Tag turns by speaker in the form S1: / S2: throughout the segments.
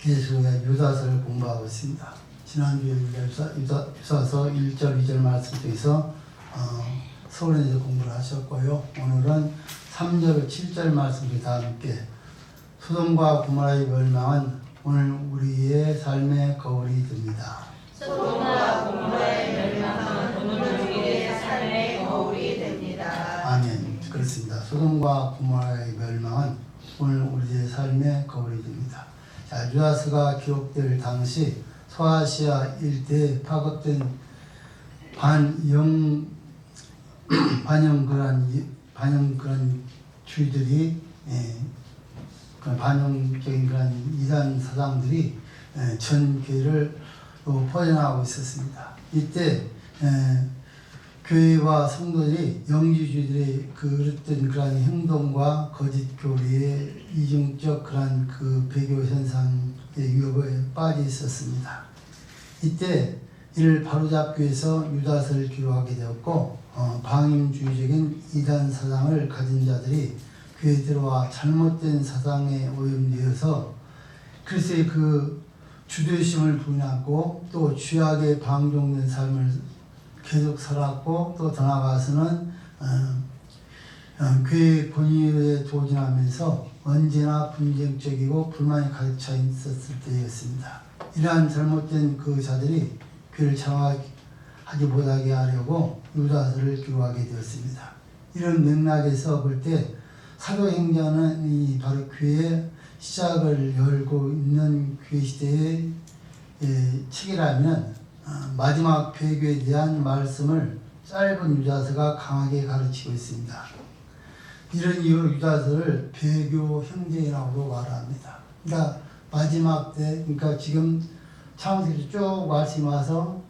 S1: 계속해 유다서를 공부하고 있습니다. 지난주에 우리가 유다서 1절, 2절 말씀 중에서 서울에서 공부를 하셨고요. 오늘은 3절, 7절 말씀이 다 함께 소돔과 고모라의 멸망은 오늘 우리의 삶의 거울이 됩니다.
S2: 소돔과 고모라의 멸망은 오늘 우리의 삶의 거울이 됩니다.
S1: 아멘. 그렇습니다. 소돔과 고모라의 멸망은 오늘 우리의 삶의 거울이 됩니다. 자, 유다서가 기록될 당시 소아시아 일대에 파급된 반영 그런 주의들이 반영적인 그런 이단 사상들이 전 교회를 퍼져나가고 있었습니다. 이때 교회와 성도들이 영지주의들의 그랬던 그런 행동과 거짓 교리의 이중적 그런 그 배교 현상의 위협에 빠져 있었습니다. 이때 이를 바로잡기 위해서 유다서를 기록하게 되었고 방임주의적인 이단 사상을 가진 자들이 교회에 들어와 잘못된 사상에 오염되어서 그리스도의 그 주도심을 부인하고 또 죄악에 방종된 삶을 계속 살았고 또 더 나아가서는 교회 권위에 도전하면서 언제나 분쟁적이고 불만이 가득 차 있었을 때였습니다. 이러한 잘못된 그 자들이 교회를 장악하지 못하게 하려고 유다서를 기록하게 되었습니다. 이런 맥락에서 볼 때 사도행전은 바로 교회의 시작을 열고 있는 교회 시대의 책이라면 마지막 배교에 대한 말씀을 짧은 유다서가 강하게 가르치고 있습니다. 이런 이유로 유다서를 배교 형제라고 말합니다. 그러니까 마지막 때, 그러니까 지금 창세기 쭉 말씀이 와서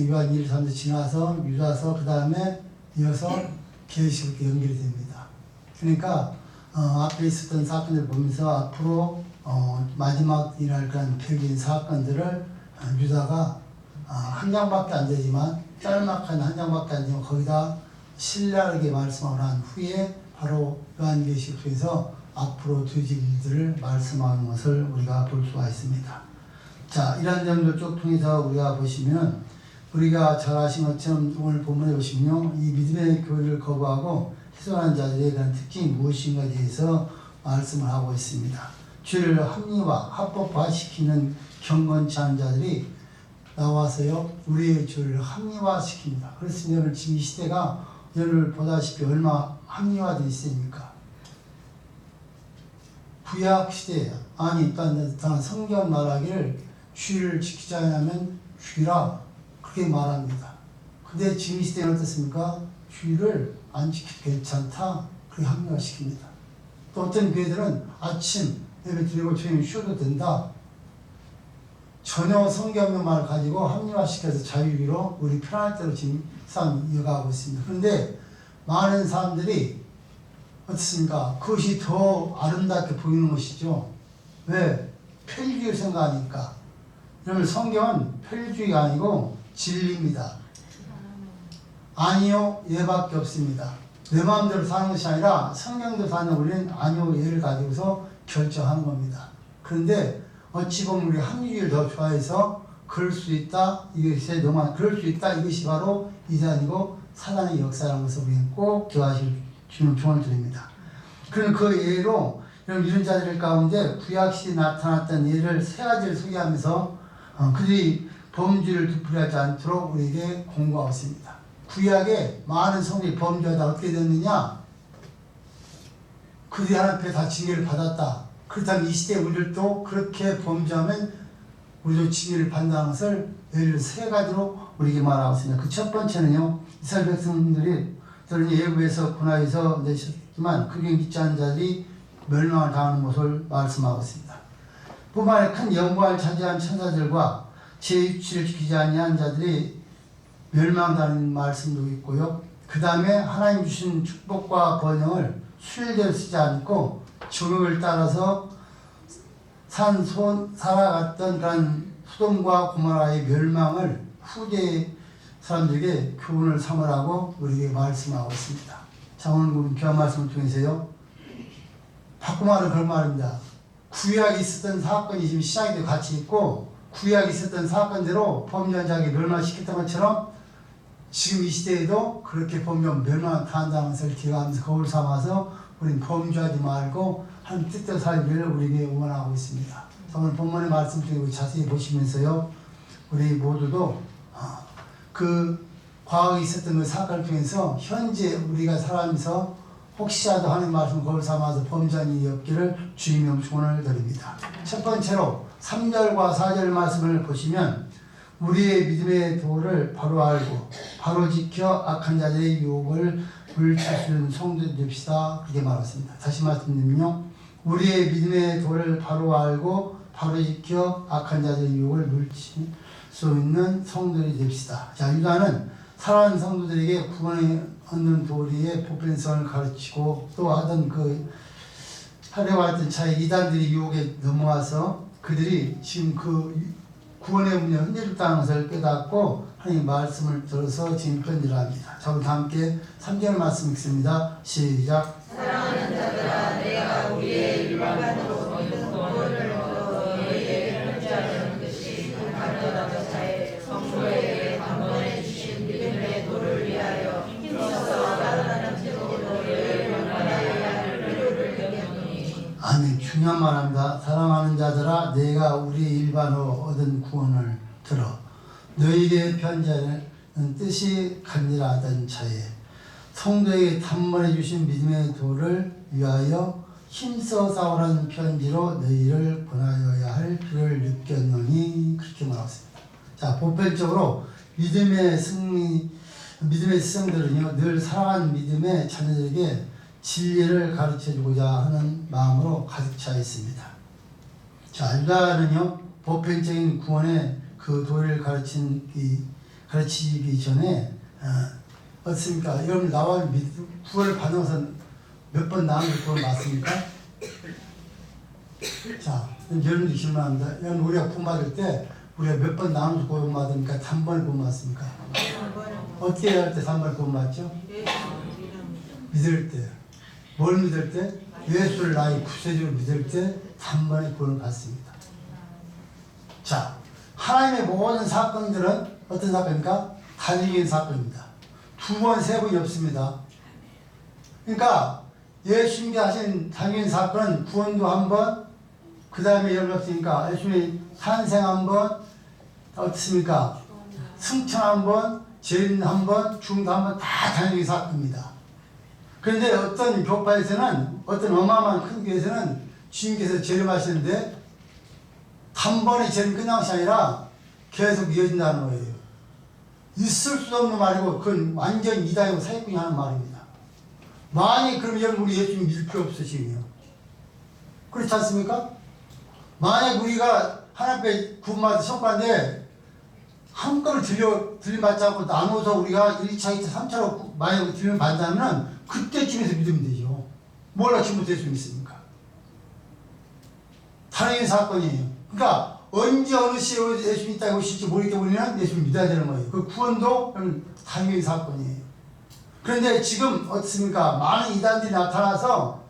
S1: 요한 1, 3도 지나서 유다서 그 다음에 이어서 계시록 연결이 됩니다. 그러니까 앞에 있었던 사건을 보면서 앞으로 마지막 일할 그런 폐기인 사건들을 유다가 한 장밖에 안 되지만 짤막한 한 장밖에 안 되면 거기다 신랄하게 말씀을 한 후에 바로 요한계시록에서 앞으로 되질 일들을 말씀하는 것을 우리가 볼 수가 있습니다. 자, 이런 점들 쭉 통해서 우리가 보시면 우리가 잘 아신 것처럼 오늘 본문에 보시면요, 이 믿음의 교회를 거부하고 훼손한 자들에 대한 특징이 무엇인가에 대해서 말씀을 하고 있습니다. 죄를 합법화시키는 경건치 않은 자들이 나와서요, 우리의 죄를 합리화시킵니다. 그래서 여러분 지금 이 시대가 여러분 보다시피 얼마 합리화되어 있습니까? 구약 시대예요. 아니, 일단 성경 말하기를 주의를 지키자 하면 주의라 그렇게 말합니다. 근데 지금 이 시대는 어떻습니까? 주의를 안 지켜도 괜찮다 그렇게 합리화시킵니다. 또 어떤 교회들은 아침 예배 드리고 저희는 쉬어도 된다. 전혀 성경만 가지고 합리화시켜서 자유로 우리 편할 대로 지금 삶 이어가고 있습니다. 그런데 많은 사람들이 어떻습니까? 그것이 더 아름답게 보이는 것이죠. 왜? 편리주의 생각하니까. 여러분 성경은 편리주의가 아니고 진리입니다. 아니요, 얘밖에 없습니다. 내 마음대로 사는 것이 아니라 성경대로 사는 우리는 아니요, 얘를 가지고서 결정하는 겁니다. 그런데 어찌 보면 우리 합리주의를 더 좋아해서 그럴 수 있다, 이것이 너무 그럴 수 있다, 이것이 바로 이단이고 사단의 역사라는 것을 우리는 꼭 기억하실 주는 조언을 드립니다. 그럼 그 예로 이런 자들 가운데 구약시대에 나타났던 예를 세 가지를 소개하면서 그들이 범죄를 되풀이하지 않도록 우리에게 공고하고 있습니다. 구약에 많은 성들이 범죄하다 어떻게 됐느냐? 그들이 하나님 앞에 다 징계를 받았다. 그렇다면 이 시대에 우리들도 그렇게 범죄하면 우리도 징계를 받는다는 것을 예를 세 가지로 우리에게 말하고 있습니다. 그 첫 번째는요, 이스라엘 백성들이 예고에서 고난에서 내셨지만 그게 믿지 않는 자들이 멸망을 당하는 것을 말씀하고 있습니다. 뿐만 아니라 큰 영광을 차지한 천사들과 제 위치를 지키지 아니한 자들이 멸망당하는 말씀도 있고요. 그 다음에 하나님 주신 축복과 번영을 순리대로 쓰지 않고 조력을 따라서 살아갔던 그런 소돔과 고모라의 멸망을 후대 사람들에게 교훈을 삼으라고 우리에게 말씀하고 있습니다. 자, 오늘 귀한 말씀을 통해서요, 바꾸말은 그런 말입니다. 구약에 있었던 사건이 지금 시작에도 같이 있고 구약에 있었던 사건대로 범죄자에게 멸망시켰던 것처럼 지금 이 시대에도 그렇게 보면 멸망을 당한다는 것을 기억하면서 거울 삼아서 우리는 범죄하지 말고 하나님 뜻대로 살기를 우리에게 원하고 있습니다. 오늘 본문의 말씀 중에 자세히 보시면서요, 우리 모두도 그 과거에 있었던 그 사건을 통해서 현재 우리가 살아가면서 혹시라도 하는 말씀 거울 삼아서 범죄한 일이 없기를 주님의 축원을 드립니다. 첫 번째로 3절과 4절 말씀을 보시면 우리의 믿음의 도를 바로 알고 바로 지켜 악한 자들의 유혹을 물리칠 수 있는 성도들 됩시다. 그렇게 말했습니다. 다시 말씀드리면요, 우리의 믿음의 도를 바로 알고 바로 지켜 악한 자들의 유혹을 물리칠 수 있는 성도들이 됩시다. 자, 유다는 사랑하는 성도들에게 구원을 얻는 도리의 보편성을 가르치고 또 하던 하려고 했던 차에 이단들이 유혹에 넘어와서 그들이 지금 그 구원의 문에 흔들렸다는 것을 깨닫고 하나님의 말씀을 들어서 지금 편지를 합니다. 자, 우리 다 함께 3절 말씀 읽습니다. 시작.
S2: 사랑하는 자들아, 내가 우리의 일반으로 얻은 구원을 얻어 너희에게 편지하려는 것이 그 간절한 자의 성도에게 단번에 주신 믿음의 도를 위하여 힘써 따르는 태도로 너희를 명하여야 할 필요를 여겼노니.
S1: 아멘. 중요한 말합니다. 사랑하는 자들아, 내가 우리 일반으로 얻은 구원을 들어 너희에게 편지하는 뜻이 간절하던 자에 성도에게 단번에 주신 믿음의 도를 위하여 힘써 싸우라는 편지로 너희를 보내어야 할 필요를 느꼈노니. 그렇게 말했습니다. 자, 보편적으로 믿음의 스승들은요, 늘 사랑하는 믿음의 자녀들에게 진리를 가르쳐주고자 하는 마음으로 가득 차 있습니다. 자, 유다는요, 보편적인 구원의 그 도리를 가르치기 전에 어떻습니까? 여러분, 나와 구원을 받아서 몇 번 나누는 구원 맞습니까? 자, 여러분들 질문합니다. 여러분, 우리가 구원 받을 때 우리가 몇 번 나누는 구원 받습니까? 3번에 구원 받습니까? 어떻게 해야 할 때 3번에 구원 받죠? 믿을 때. 뭘 믿을 때? 예수를 나의 구세주로 믿을 때 3번의 구원을 받습니다. 자, 하나님의 모든 사건들은 어떤 사건입니까? 단위적인 사건입니다. 2번, 3번이 없습니다. 그러니까 예수님께 하신 단위적인 사건은 구원도 한 번, 그 다음에 여러분 없으니까 예수님의 탄생 한 번, 어떻습니까? 승천 한 번, 재림 한 번, 죽음도 한 번, 다 단위적인 사건입니다. 그런데 어떤 교파에서는, 어떤 어마어마한 큰 교회에서는 주님께서 재림하시는데 단번에 재림 끝난 것이 아니라 계속 이어진다는 거예요. 있을 수 없는 말이고 그건 완전 이단이고 사기꾼이 하는 말입니다. 만약 그럼 여러분 우리 예수님 믿을 필요 없으시군요. 그렇지 않습니까? 만약 우리가 하나님 앞에 구원받은 성과인데 한꺼번에 들림받지 않고 나눠서 우리가 1차, 2차, 3차로 만약 들림받는다면 그때쯤에서 믿으면 되죠. 몰라 지금부터 예수 믿습니까? 다른 사건이에요. 그러니까 언제 어느 시에 예수 믿다고 오실지 모르기 때문에 예수를 믿어야 되는 거예요. 그 구원도 당연히 사건이에요. 그런데 지금 어떻습니까? 많은 이단들이 나타나서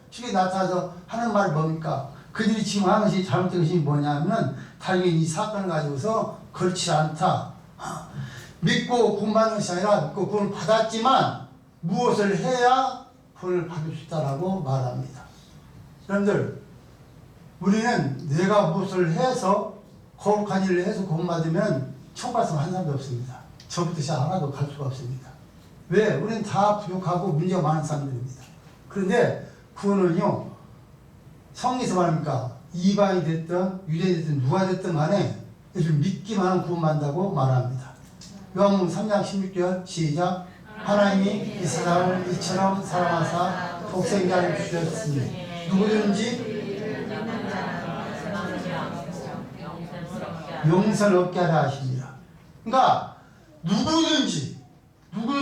S1: 하는 말이 뭡니까? 그들이 지금 하는 것이 잘못된 것이 뭐냐면 당연히 이 사건을 가지고서 그렇지 않다. 믿고 구원받는 것이 아니라 믿고 구원을 받았지만 무엇을 해야 구원을 받을 수 있다라고 말합니다. 여러분들, 우리는 내가 무엇을 해서 거룩한 일을 해서 구원받으면 천국 말씀 한 사람도 없습니다. 저부터 시작 하나도 갈 수가 없습니다. 왜? 우리는 다 부족하고 문제가 많은 사람들입니다. 그런데 구원은요, 성경에서 말합니까? 이방이 됐든 유대인이 됐든 누가 됐든 간에 예수를 믿기만 하면 구원받는다고 말합니다. 요한복음 3장 16절 시작. 하나님이 이 세상을 이처럼 사랑하사 독생자를 주셨으니 누구든지 영생을 얻게 하려 하십니다. 그러니까 누구든지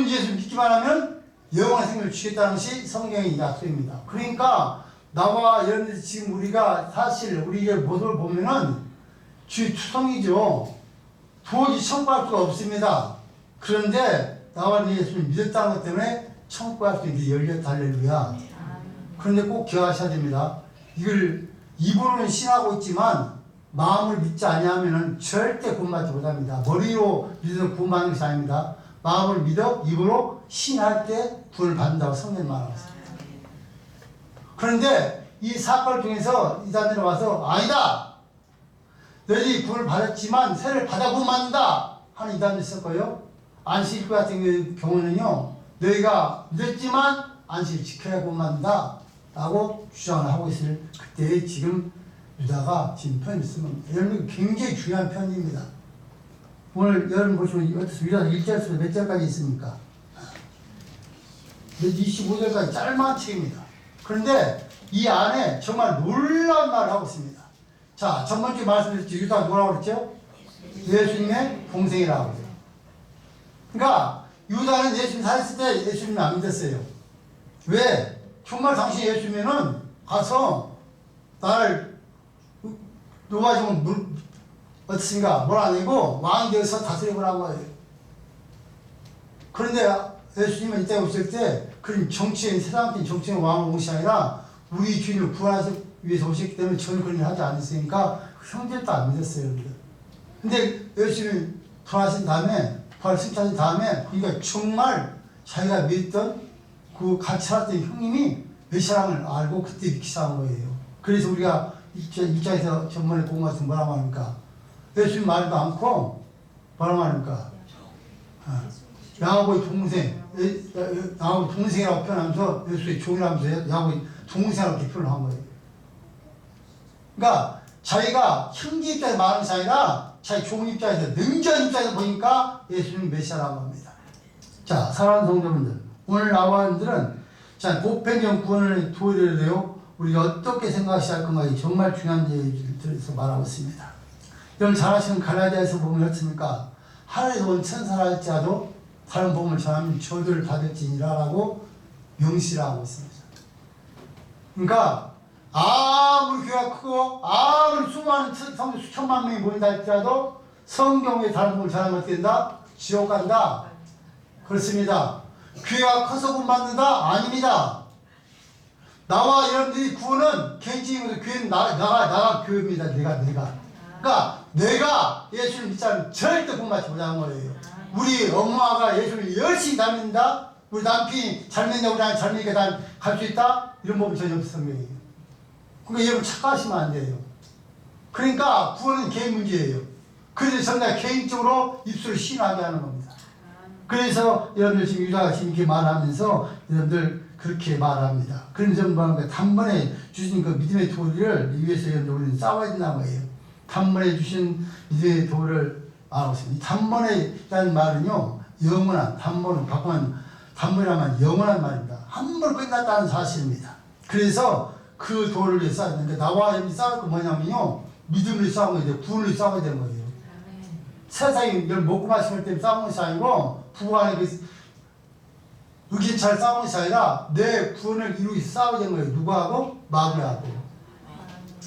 S1: 예수 믿기만 하면 영원한 생명을 주겠다는 것이 성경의 약속입니다. 그러니까 나와 여러분들 지금 우리가 사실 우리의 모습을 보면은 주의 투성이죠. 도저히 천국 갈 수가 없습니다. 그런데 나와 예수를 믿었다는 것 때문에 천국 갈 수 있게 열렸다. 할렐루야. 그런데 꼭 기억하셔야 됩니다. 이걸 입으로는 신하고 있지만 마음을 믿지 아니하면은 절대 구원받지 못합니다. 머리로 믿어서 구원받는 것이 아닙니다. 마음을 믿어 입으로 신할 때 구원을 받는다고 성경이 말하고 있습니다. 그런데 이 사건을 통해서 이단들이 와서 아니다. 너희들이 구원을 받았지만 세를 받아 구원받는다 하는 이단들이 있었고요. 안식일 같은 경우는요. 너희가 믿었지만 안식일 지켜야 구원받는다 라고 주장을 하고 있을 그때에 지금 유다가 지금 편지 쓴 겁니다. 여러분 굉장히 중요한 편지입니다. 오늘 여러분 보시면 어떻습니까? 유다 1절에서 몇 절까지 있습니까? 25절까지 짧은 책입니다. 그런데 이 안에 정말 놀라운 말을 하고 있습니다. 자, 첫 번째 말씀드렸죠. 유다가 뭐라고 그랬죠? 예수님의 동생이라고 그래요. 그러니까 유다는 예수님 살았을 때 예수님이 안 믿었어요. 왜? 정말 당신 예수님은 가서 나를 놓아주면 어떻습니까? 뭘 안 내고 왕이 되어서 다스려보라는 거예요. 그런데 예수님은 이때 오실 때 그런 정치인, 세상적인 정치인 왕을 온 것이 아니라 우리 주인을 구하기 위해서 오셨기 때문에 저는 그런 일을 하지 않았으니까 형제도 안 믿었어요. 근데 예수님이 부활하신 다음에, 부활 승천하신 다음에, 그러니까 정말 자기가 믿던 그 같이 살았던 형님이 메시아를 알고 그때 믿기 시작한 거예요. 그래서 우리가 입장에서 전번에 본 것 같은 뭐라고 합니까? 예수님 말도 않고 뭐라고 합니까? 야고보의 동생, 야고보 동생이라고 표현하면서 예수의 종이라면서 야고보의 동생이라고 이렇게 표현을 한 거예요. 그러니까 자기가 형제 입장에서 말하는 것이 아니라 자기 종 입장에서, 능전 입장에서 보니까 예수님 메시아라고 합니다. 자, 사랑하는 성도분들, 오늘 나와 여러분들은 자, 보편적 구원을 도리래요. 우리가 어떻게 생각하셔야 할 건가 정말 중요한 얘기들에서 말하고 있습니다. 여러분 잘 아시는 갈라디아에서 보면 어떻습니까? 하늘에서 온 천사라 할지라도 다른 복음을 전하면 저주를 받을지니라라고 명시하고 있습니다. 그러니까 아무리 교회가 크고 아무리 수많은 성도 수천만 명이 모인다 할지라도 성경에 다른 복음을 전하면 어떻게 된다? 지옥 간다. 그렇습니다. 교회가 커서 구원받는다? 아닙니다. 나와 여러분들이 구원은 개인적인 교회는 나가 교회입니다. 내가. 그러니까 내가 예수를 믿지 않으면 절대 구원받지 못하는 거예요. 우리 엄마가 예수를 열심히 닮는다? 우리 남편이 잘 믿는다, 우리 아이 잘 믿으니까 갈 수 있다? 이런 법은 전혀 없습니다. 그러니까 여러분 착각하시면 안 돼요. 그러니까 구원은 개인 문제예요. 그래서 정말 개인적으로 입술을 신하게 하는 겁니다. 그래서 여러분들 지금 유다가 지금 이렇게 말하면서 여러분들 그렇게 말합니다. 그런 점과 단번에 주신 그 믿음의 도리를 위해서 여러분들 우리는 싸워야 된다는 거예요. 단번에 주신 믿음의 도리를 말하고 있습니다. 단번에라는 말은요, 영원한, 단번을 바꾸면 단번이라면 영원한 말입니다. 한 번 끝났다는 사실입니다. 그래서 그 도리를 위해 싸워야 되는데, 나와 여러분이 싸울 거 뭐냐면요, 믿음을 싸우는 거예요. 구원을 싸워야 되는 거예요. 세상이 먹고 마시는 때문에 싸우는 것이 아니고, 부부간에 그 의견차를 싸우는 것이 아니라 내 구원을 이루기 위해서 싸워야 되는 거예요. 누구하고? 마귀하고.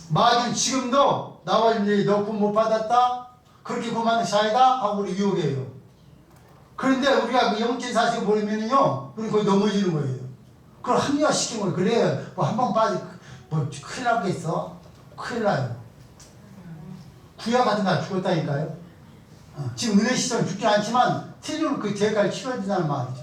S1: 마귀는 지금도 나와 이제 너 구원 못 받았다? 그렇게 구원받는 것이 아니다? 하고 우리 유혹해요. 그런데 우리가 그 영적인 사실을 보내면요, 우리 거의 넘어지는 거예요. 그걸 합리화시킨 거예요. 그래, 뭐 한 번 빠지, 뭐 큰일 나겠어? 큰일 나요. 구약 같은 날 죽었다니까요. 지금 은혜 시절 죽지 않지만 틀리면 그 죄까지 치러진다는 말이죠.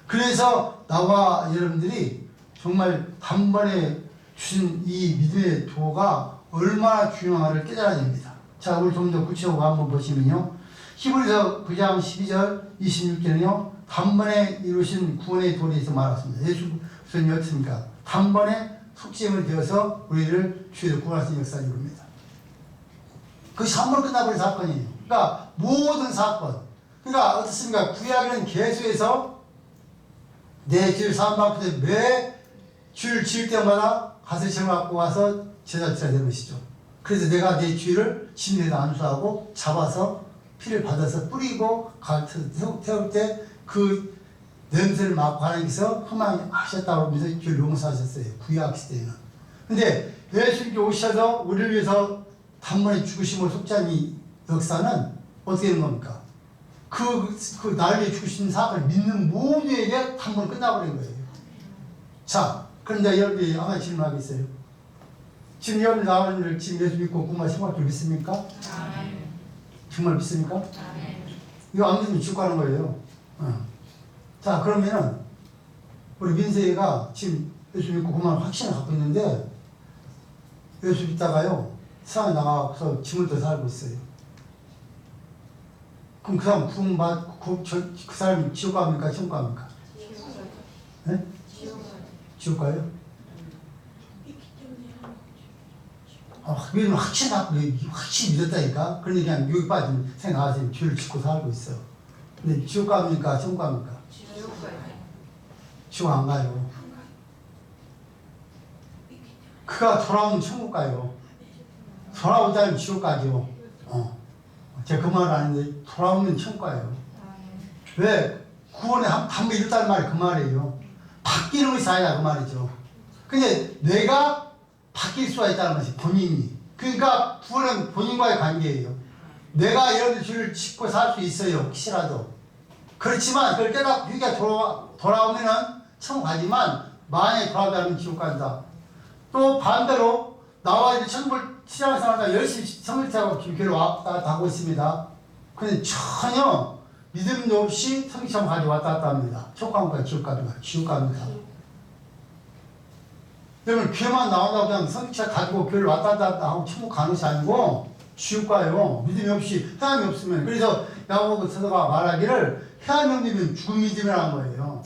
S1: 그래서 나와 여러분들이 정말 단번에 주신 이 믿음의 도가 얼마나 중요한가를 깨달아야 됩니다. 자, 우리 좀 더 구체적으로 한번 보시면요. 히브리서 9장 12절 26절은요. 단번에 이루신 구원의 도리에서 말했습니다. 예수님이 어떻습니까? 단번에 속죄임을 되어서 우리를 주에서 구원할 수 있는 역사를 이룹니다. 그것이 한 번 끝나버린 사건이에요. 그러니까 모든 사건. 그러니까 어떻습니까? 구약에는 계수에서 내 죄를 사함받고 매 죄를 지을 때마다 가슬심을 갖고 와서 제사 지어야 되는 것이죠. 그래서 내가 내 죄를 심리에다 안수하고 잡아서 피를 받아서 뿌리고 태울 때 그 냄새를 맡고 하나님께서 허망하셨다고 하면서 죄를 용서하셨어요. 구약 시대에는. 근데 예수님께 오셔서 우리를 위해서 단번에 죽으심을 속죄한 이 역사는 어떻게 되는 겁니까? 그 나를 위해 죽으신 사건을 믿는 모두에게 단번에 끝나버린 거예요. 자, 그런데 여러분이 아마 질문하겠어요. 지금 여러분 나오는 지금 예수 믿고 구마 생활 줄 믿습니까? 정말 믿습니까? 이거 안 믿으면 죽고 하는 거예요. 자, 그러면은 우리 민세이가 지금 예수 믿고 구만 확신을 갖고 있는데 예수 믿다가요 세상에 나가서 짐을 더 살고 있어요. 그럼 그 사람 그 사람이 지옥 갑니까? 천국 갑니까? 네? 지옥 가요? 믿으면 확실히 믿었다니까? 그러니 그냥 유혹 빠지면 생각하세요. 죄를 짓고 살고 있어. 근데 지옥 갑니까? 천국 갑니까? 지옥 안 가요. 그가 돌아오면 천국 가요. 돌아오지 않으면 지옥 가죠. 제가 그 말은 아닌데 돌아오면 천국 가요. 왜? 구원에 한번 이뤘다는 말이 그 말이에요. 바뀌는 것이 아니라 그 말이죠. 근데 내가 바뀔 수가 있다는 것이 본인이. 그러니까 구원은 본인과의 관계예요. 내가 여러분들 죄를 짓고 살 수 있어요. 혹시라도. 그렇지만 그걸 깨닫고 유기가 돌아오면은 천국 가지만 만약에 돌아오지 않으면 지옥 간다. 또 반대로 나와 이제 천국을 시작한 사람들 열심히 성직하고 교회를 왔다 갔다 하고 있습니다. 근데 전혀 믿음도 없이 성직하고 가지 왔다 갔다 합니다. 천국과 지옥 갑니다. 지옥 갑니다. 여러분 교회만 나온다고 그냥 성직자 가지고 교회를 왔다 갔다 하고 천국 가는 것이 아니고 지옥 가요. 믿음이 없이 해함이 없으면. 그래서 야고보 서도가 말하기를 해함이 없는 믿음은 죽은 믿음이라는 거예요.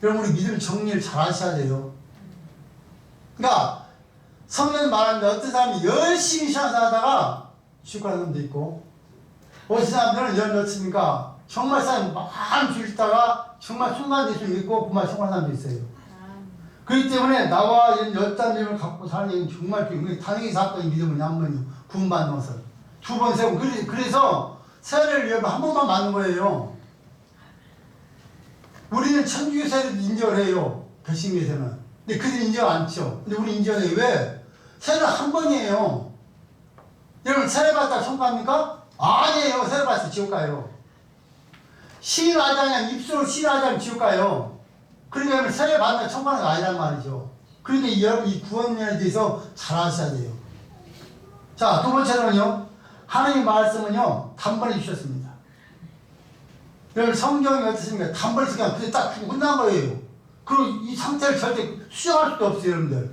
S1: 여러분 우리 믿음 정리를 잘 하셔야 돼요. 그러니까 성경 말하는데 어떤 사람이 열심히 신앙생활하다가 지옥 가는 사람도 있고 어떤 사람들은 여러분 어떻습니까? 정말 사람 많은 줄 있다가 정말 순간 예수 믿고 그만 생활하는 사람도 있어요. 그렇기 때문에 나와 이런 열단 믿음을 갖고 사는 얘기는 정말 중요해요. 단행의 사건의 믿음은 한 번이요. 구원받는 것을. 두 번, 세 번. 그래서 세례를 위해 한 번만 맞는 거예요. 우리는 천주교 세례도 인정을 해요. 개신교에서는. 근데 그들은 인정 안 쳐. 근데 우리 인정해요. 왜? 세례는 한 번이에요. 여러분 세례 받다가 천국 갑니까? 아니에요. 세례 받아서 지옥 가요. 시인하지 않으면 입술로 시인하지 않으면 지옥 가요. 그러니까 세례 받는 게 천국 가는 거 아니란 말이죠. 그러니까 여러분 이 구원에 대해서 잘 아셔야 돼요. 자, 두 번째로는요. 하나님의 말씀은요. 단번에 주셨습니다. 여러분 성경이 어떻습니까? 단번에 그냥 그게 딱 끝난 거예요. 그리고 이 상태를 절대 수정할 수도 없어요. 여러분들.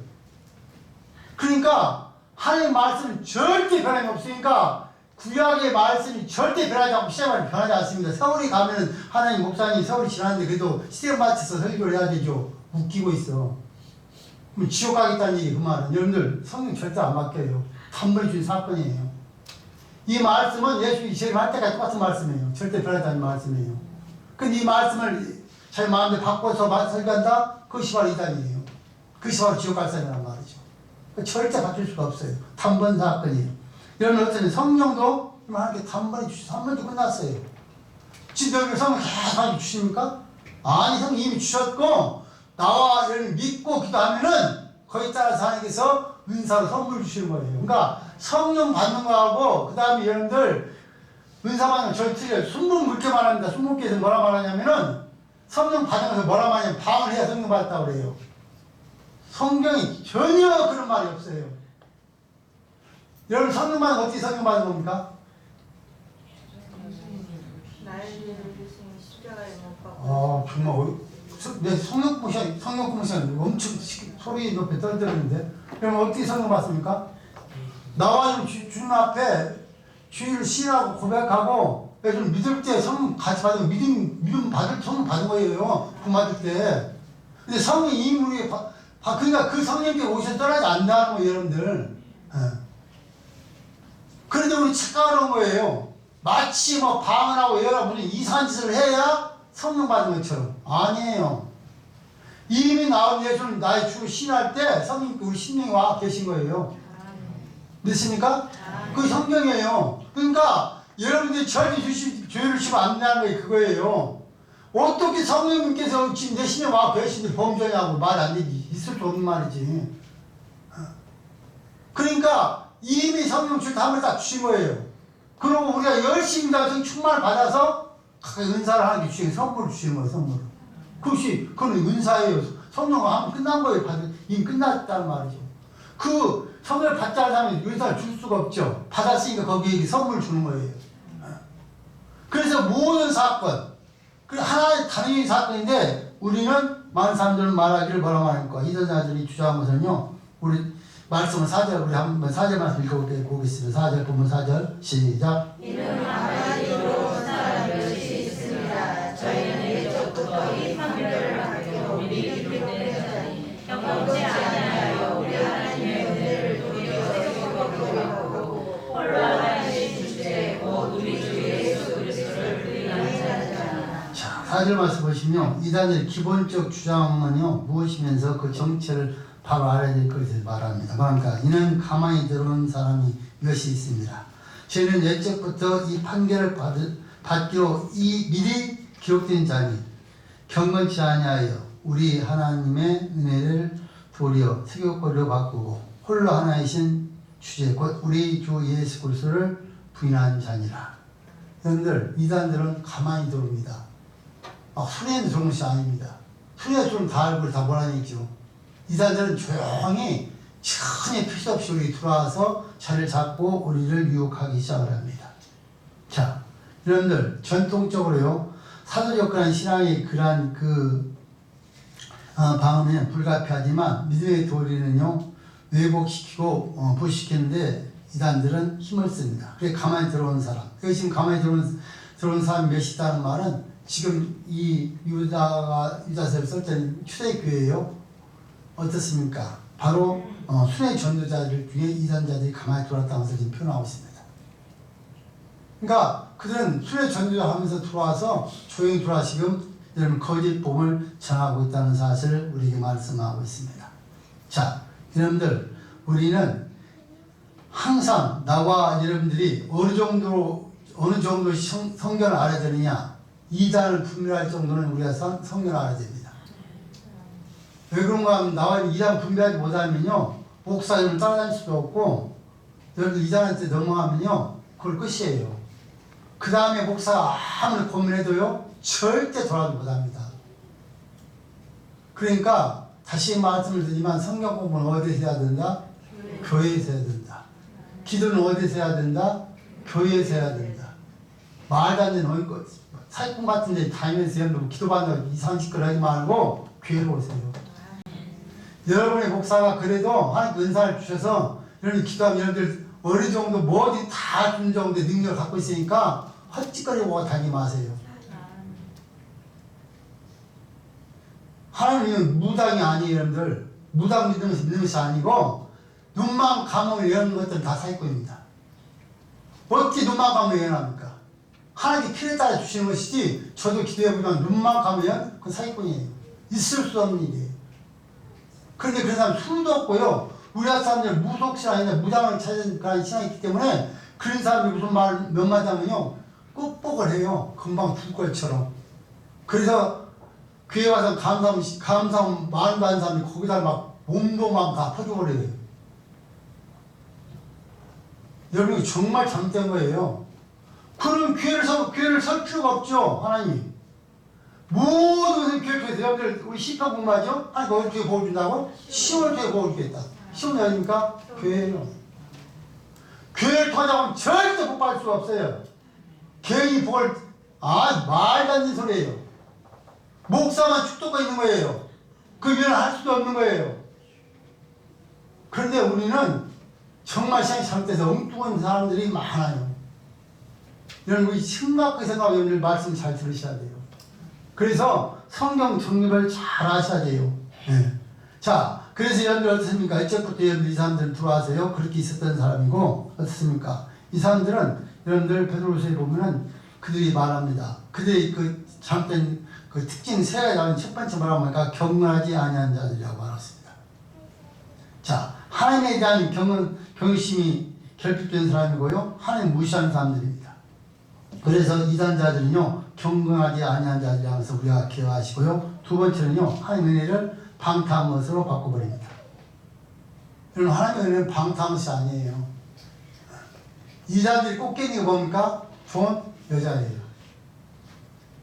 S1: 그러니까 하나님의 말씀은 절대 변함이 없으니까 구약의 말씀이 절대 변하지 않고 시대마다 변하지 않습니다. 서울에 가면은 하나님 목사님 서울이 지났는데 그래도 시대에 맞춰서 설교를 해야 되죠. 웃기고 있어. 그럼 지옥 가겠다는 얘기 그 말은. 여러분들 성경 절대 안 바뀌어요. 단번에 준 사건이에요. 이 말씀은 예수님이 재림할 때까지 똑같은 말씀이에요. 절대 변하지 않는 말씀이에요. 근데 이 말씀을 자기 마음대로 바꿔서 설교한다? 그것이 바로 이단이에요. 그것이 바로 지옥 갈 사람이란 말이죠. 절대 바뀔 수가 없어요. 단번 사건이에요. 여러분 어쩌면 성령도 하나님께 단번에 주셔서 한 번도 끝났어요. 지금 여기 성령 계속 하나님 주십니까? 아니 성령 이미 주셨고 나와 여러분 믿고 기도하면은 거기에 따라서 하나님께서 은사로 선물 주시는 거예요. 그러니까 성령 받는 거하고 그 다음에 여러분들 은사 받는 거 저희 틀려요. 순분 묻게 말합니다. 순분께서 뭐라 말하냐면은 성령 받은 것을 뭐라 말하냐면 방을 해야 성령 받았다고 그래요. 성경이 전혀 그런 말이 없어요. 여러분 성령 받은 거 어떻게 성령 받은 겁니까? 정말 내 성령 공시한 엄청 소리 높이 떨어졌는데 그럼 어떻게 성령 받습니까? 나와 주님 앞에 주의를 시인하고 고백하고 좀 믿을 때 성령 같이 받으면 믿음 받을 성령 받은 거예요. 그 맞을 때. 근데 성령 이미 우리 그러니까 그 성령께 오셔서 떠나지 않는다는 거예요, 여러분들. 그런데 우리 착각하는 거예요. 마치 뭐 방언하고 여러분이 이상한 짓을 해야 성령 받은 것처럼. 아니에요. 이미 나온 예수는 나의 주로 신할 때 성령께 우리 심령이 와 계신 거예요. 믿습니까? 그게 성경이에요. 그러니까 여러분들이 절대 죄를 지면 안 된다는 게 그거예요. 어떻게 성령님께서 지금 내 신에 와 계신데 범죄냐고 말 안 되지. 있을 수 없는 말이지. 그러니까 이미 성령 줄 담을 다 주신 거예요. 그리고 우리가 열심히 성 충만을 받아서 은사를 하나님께 주시는 선물을 주시는 거예요. 선물을. 그건 은사예요. 성령과 하면 끝난 거예요. 이미 끝났다는 말이죠. 그 성경을 받지 않은 사람이 유산을 줄 수가 없죠. 받았으니까 거기에 선물을 주는 거예요. 그래서 모든 사건, 그 하나의 단위의 사건인데 우리는 많은 사람들은 말하기를 뭐라고 하니까 이단자들이 주장한 것은요. 우리 말씀을 4절 우리 한번 4절 말씀 읽어보겠습니다. 4절 보면 4절 시작.
S2: 이는 한마디로 온 사람 몇이 있습니다. 저희는 일적부터 이 판결을 받고 미리 기록된 자니 형통치 아니하여 우리 하나님의 은혜를 도리어 세우고 홀로 하나님 주제 곧 우리 주 예수 그리스도를 부인하는 자잖아.
S1: 자, 4절 말씀 보시면 이단의 기본적 주장은요 무엇이면서 그 정체를 바로 알아야 될 것을 말합니다. 그러니까 이는 가만히 들어온 사람이 몇이 있습니다. 저희는 옛적부터 이 판결을 받기로 이 미리 기록된 자니 경건치 아니하여 우리 하나님의 은혜를 도리어 특효권으로 바꾸고 홀로 하나이신 주제 곧 우리 주 예수 그리스도를 부인한 자니라. 여러분들 이단들은 가만히 들어옵니다. 수레는 들어온 것이 아닙니다. 수레 들어오면 다 알고 다 몰아내죠. 이단들은 조용히 천히 필요 없이 우리 들어와서 자리를 잡고 우리를 유혹하기 시작을 합니다. 자, 여러분들 전통적으로요 사도적그런 신앙의 그러한 방언은 불가피하지만 믿음의 도리는요 왜곡시키고 부시키는데 이단들은 힘을 씁니다. 그래 가만히 들어온 사람. 여기 지금 가만히 들어온 사람이 몇이 있다는 말은 지금 이 유다서를 쓸 때는 초대교회예요. 어떻습니까? 바로 순회 전도자들 중에 이단자들이 가만히 들어왔다면서 지금 표현하고 있습니다. 그러니까 그들은 순회 전도자 하면서 들어와서 조용히 들어와 지금 여러분 거짓복음을 전하고 있다는 사실을 우리에게 말씀하고 있습니다. 자, 여러분들 우리는 항상 나와 여러분들이 어느 정도 성경을 알아야 되느냐 이단을 분별할 정도는 우리가 성경을 알아야 됩니다. 왜 그런가 하면 나와 이단 분별하지 못하면요 목사님을 따라다닐 수도 없고 여러분들 이단한테 넘어가면요 그걸 끝이에요. 그 다음에 목사가 아무리 고민해도요 절대 돌아오지 못합니다. 그러니까 다시 말씀을 드리지만 성경 공부는 어디서 해야 된다? 교회에서 해야 된다. 기도는 어디서 해야 된다? 교회에서 해야 된다. 말도 안 되는 사기꾼 같은 데 다니면서 여러분 기도받는다고 이상한 짓거리 하지 말고 교회로 오세요. 여러분의 목사가 그래도 하나님 은사를 주셔서 여러분 기도하면 여러분들 어느 정도 뭐든 다 준 정도의 능력을 갖고 있으니까 헛짓거리고 다니지 마세요. 하나님은 무당이 아니에요. 여러분들 무당 믿는 것이 아니고 눈만 감으면 여는 것들은 다 사기꾼입니다. 어떻게 눈만 감으면 예언합니까? 하나님이 필요에 따라 주시는 것이지 저도 기도해보면 눈만 감으면 그건 사기꾼이에요. 있을 수 없는 일이에요. 그런데 그런 사람 술도 없고요. 우리나라 사람들 무속신앙이나 무당을 찾은 그런 신앙이 있기 때문에 그런 사람이 무슨 말 몇 마디 하면요 끝복을 해요. 금방 죽을 것처럼. 그래서 교회 와서 감사함 많은 받은 사람이 거기다 막 몸도 막 다 퍼져버려요. 여러분이 정말 잘못된 거예요. 그럼 교회를 설 필요가 없죠. 하나님. 모든 교회에서 여러분들 우리 시편 공부하죠? 하나님 어디 교회 복을 준다고? 10월 교회 복을 주겠다. 10월 아닙니까? 교회예요. 교회를 통하자면 절대 복 받을 수가 없어요. 개인이 복을 말도 안 되는 소리예요. 목사만 축도가 있는 거예요. 그 위에는 할 수도 없는 거예요. 그런데 우리는 정말 시간이 잘못돼서 엉뚱한 사람들이 많아요. 여러분 우리 심각하게 생각하고 여러분들 말씀 잘 들으셔야 돼요. 그래서 성경 정립을 잘 하셔야 돼요. 네. 자, 그래서 여러분들 어떻습니까? 이제부터 여러분들 이 사람들 들어와서요. 그렇게 있었던 사람이고 어떻습니까? 이 사람들은 여러분들 베드로서에 보면은 그들이 말합니다. 그들의 그 잘못된 그 특징 세 가지 나오는 첫 번째 말하면 경건하지 아니한 자들이라고 말했습니다. 자, 하나님에 대한 경외심이 결핍된 사람이고요. 하나님 무시하는 사람들입니다. 그래서 이단자들은요 경건하지 아니한 자들이라면서 우리가 기억하시고요. 두 번째는요 하나님의 은혜를 방탕한 것으로 바꿔버립니다. 여러분 하나님의 은혜는 방탕한 것이 아니에요. 이단들이 꽃게니가 뭡니까? 좋은 여자예요.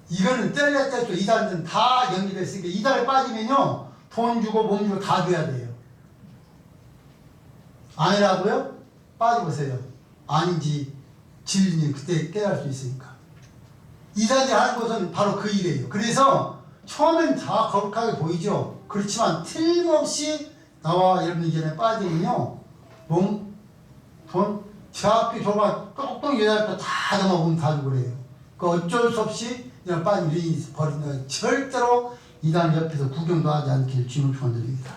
S1: 이거는 뗄래뗄도 이단들은 다 연결됐으니까 이단에 빠지면요 돈 주고 몸 주고 다 돼야 돼요. 아니라고요? 빠져보세요. 아닌지 진리니 그때 깨달을 수 있으니까. 이단이 하는 것은 바로 그 일이에요. 그래서 처음엔 다 거룩하게 보이죠. 그렇지만 틀림없이 나와 여러분 의견에 빠지면요, 몸, 돈, 대학교 졸업 똑똑 여자들 다 넘어보면 다 죽으래요. 그 어쩔 수 없이 그냥 빠진 일이 버린다. 절대로 이단 옆에서 구경도 하지 않길 주님을 축원드립니다.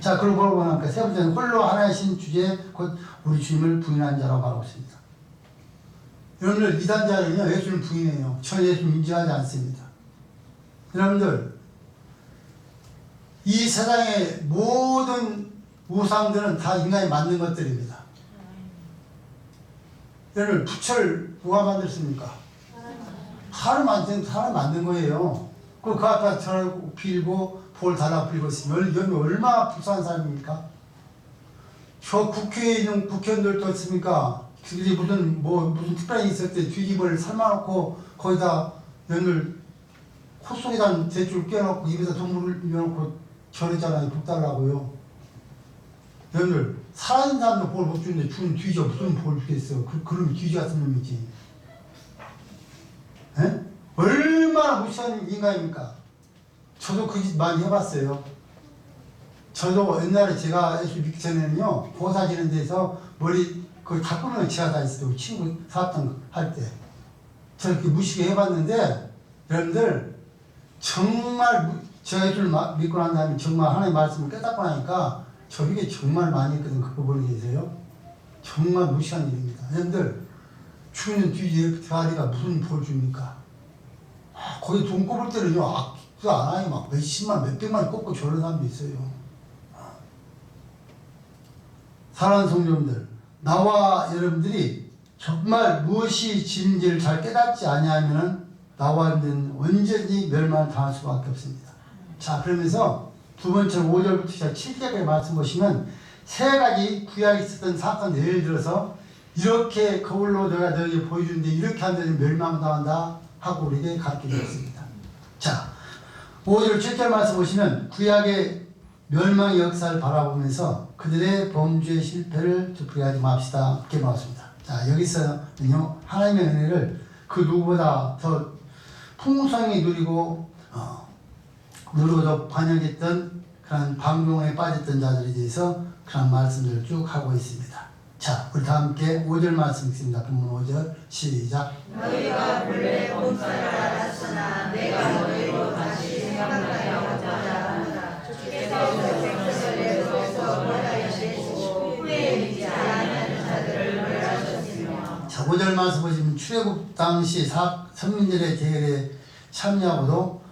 S1: 자, 그러고 보니까 세 번째는 홀로 하나이신 주제 곧 우리 주님을 부인한 자라고 말하고 있습니다. 여러분들 이단자는요, 예수를 부인해요. 전 예수를 인정하지 않습니다. 여러분들, 이 세상의 모든 우상들은 다 인간이 만든 것들입니다. 여러분, 부처를 누가 만들었습니까? 사람 만든 거예요. 그 앞에 저를 빌고 볼 달라고 빌고 있으면 여기 얼마나 불쌍한 사람입니까? 저 국회에 있는 국회의원들도 있습니까? 그게 무슨 특별한 있을 때 뒤집어를 삶아놓고 거기다 연을 코 속에다 대줄 껴놓고 입에다 돈물을 넣어놓고 저랬잖아요. 복 달라고요. 연을 살아있는 사람도 볼 못 주는데 죽은 뒤져 무슨 볼 주겠어. 그럼 뒤지 같은 놈이지. 에? 얼마나 무시하는 인간입니까? 저도 그 짓 많이 해봤어요. 저도 옛날에 제가 예수 믿기 전에는요, 보사 지는 데서 머리 거의 다 꾸미는 제가 다 있어요. 친구 사업장 할 때. 저렇게 무시게 해봤는데, 여러분들, 정말, 제가 예수를 믿고 난 다음에 정말 하나님의 말씀을 깨닫고 나니까, 저에게 정말 많이 했거든. 그 부분에 계세요. 정말 무시한 일입니다. 여러분들, 죽는 뒤에 대가리가 무슨 벌 줍니까? 거기 돈 꼽을 때는요, 아끼지도 않아요. 막 몇십만, 몇백만 꼽고 저런 사람도 있어요. 사랑하는 성도님들, 나와 여러분들이 정말 무엇이 진리인지를 잘 깨닫지 아니하면 나와 여러분들은 언제든지 멸망을 당할 수밖에 없습니다. 자, 그러면서 두 번째로 5절부터 시작 7절까지 말씀 보시면 세 가지 구약에 있었던 사건, 예를 들어서 이렇게 거울로 내가 너에게 보여주는데 이렇게 하면 멸망당한다 하고 우리에게 가르쳐주고 있습니다. 자, 5절 7절 말씀 보시면 구약의 멸망의 역사를 바라보면서 그들의 범죄의 실패를 되풀이 하지 맙시다. 이렇게 나왔습니다. 자, 여기서는요, 하나님의 은혜를 그 누구보다 더 풍성히 누리고 더 반영했던 그런 방종에 빠졌던 자들에 대해서 그런 말씀들을 쭉 하고 있습니다. 자, 우리 다 함께 5절 말씀 읽습니다. 본문 5절 시작.
S2: 너희가 본래 본사를 알았으나 내가 너희로 다시 생각나게 하고자 주께서 백성에서 멀리하시고 후에 믿지 아니하는 자들을 멸하셨으며.
S1: 자, 5절 말씀 보시면 출애굽 당시 선민들의 대열에 참여하고도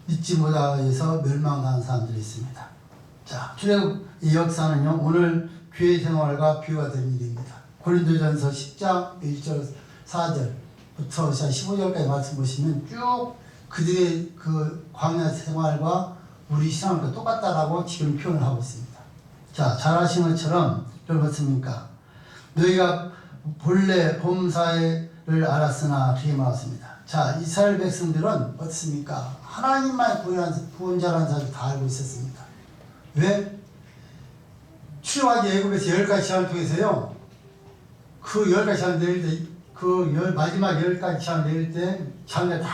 S1: 믿지 못하여서 멸망당한 사람들이 있습니다. 자, 출애굽의 역사는요, 오늘 교회 생활과 비유가 되는 일입니다. 고린도전서 10장 1절 4절부터 15절까지 말씀 보시면 쭉 그들의 그 광야 생활과 우리 신앙과 똑같다라고 지금 표현을 하고 있습니다. 자, 잘 아시는 것처럼 어떻습니까? 너희가 본래 범사를 알았으나 그렇게 말했습니다. 자, 이스라엘 백성들은 어떻습니까? 하나님만의 구원자라는 사실을 다 알고 있었습니다. 왜? 출애굽하기 애굽에서 10가지 재앙을 통해서요, 그 10가지 재앙을 내릴 때, 마지막 10가지 재앙을 내릴 때, 장례 다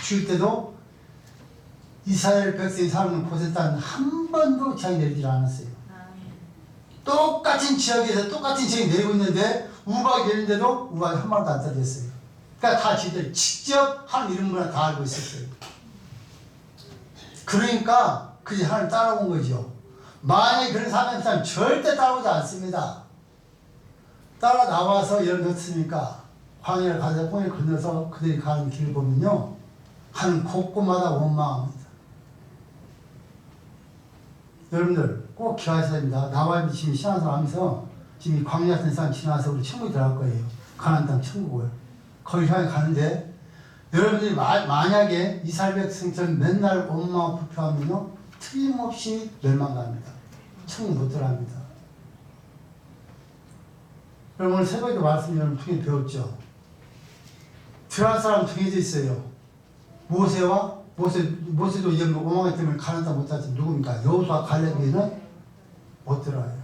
S1: 죽일 때도 이스라엘 백성이 사는 곳에 단 한 번도 재앙이 내리질 않았어요. 똑같은 지역에서 똑같은 재앙이 내리고 있는데, 우박이 내리는데도 우박이 한 마리도 안 떨어졌어요. 그러니까 다 지들 직접 하나님 이름만 다 알고 있었어요. 그러니까 그게 하나님 따라온 거죠. 만약에 그런 사람은 절대 따라오지 않습니다. 따라 나와서 예를 넣습니까? 광야를 가서 홍해를 건너서 그들이 가는 길을 보면요, 하는 곳곳마다 원망합니다. 여러분들 꼭 기억하셔야 됩니다. 나와 지금 신앙생활 하면서 지금 이 광야 같은 사람 지나서 우리 천국에 들어갈 거예요. 가나안 땅 천국을. 거기 향해 가는데 여러분들이 만약에 이스라엘 백성처럼 맨날 원망하고 불평하면요, 틀림없이 멸망합니다. 천국 못 들어갑니다. 여러분 오늘 새벽에도 말씀 여러분 통해 배웠죠. 들어갈 사람 정해져 있어요. 모세도 이제 원망하기 때문에 가나안 땅 못 들어가지. 누굽니까? 여호수아 갈렙에는 못 들어가요.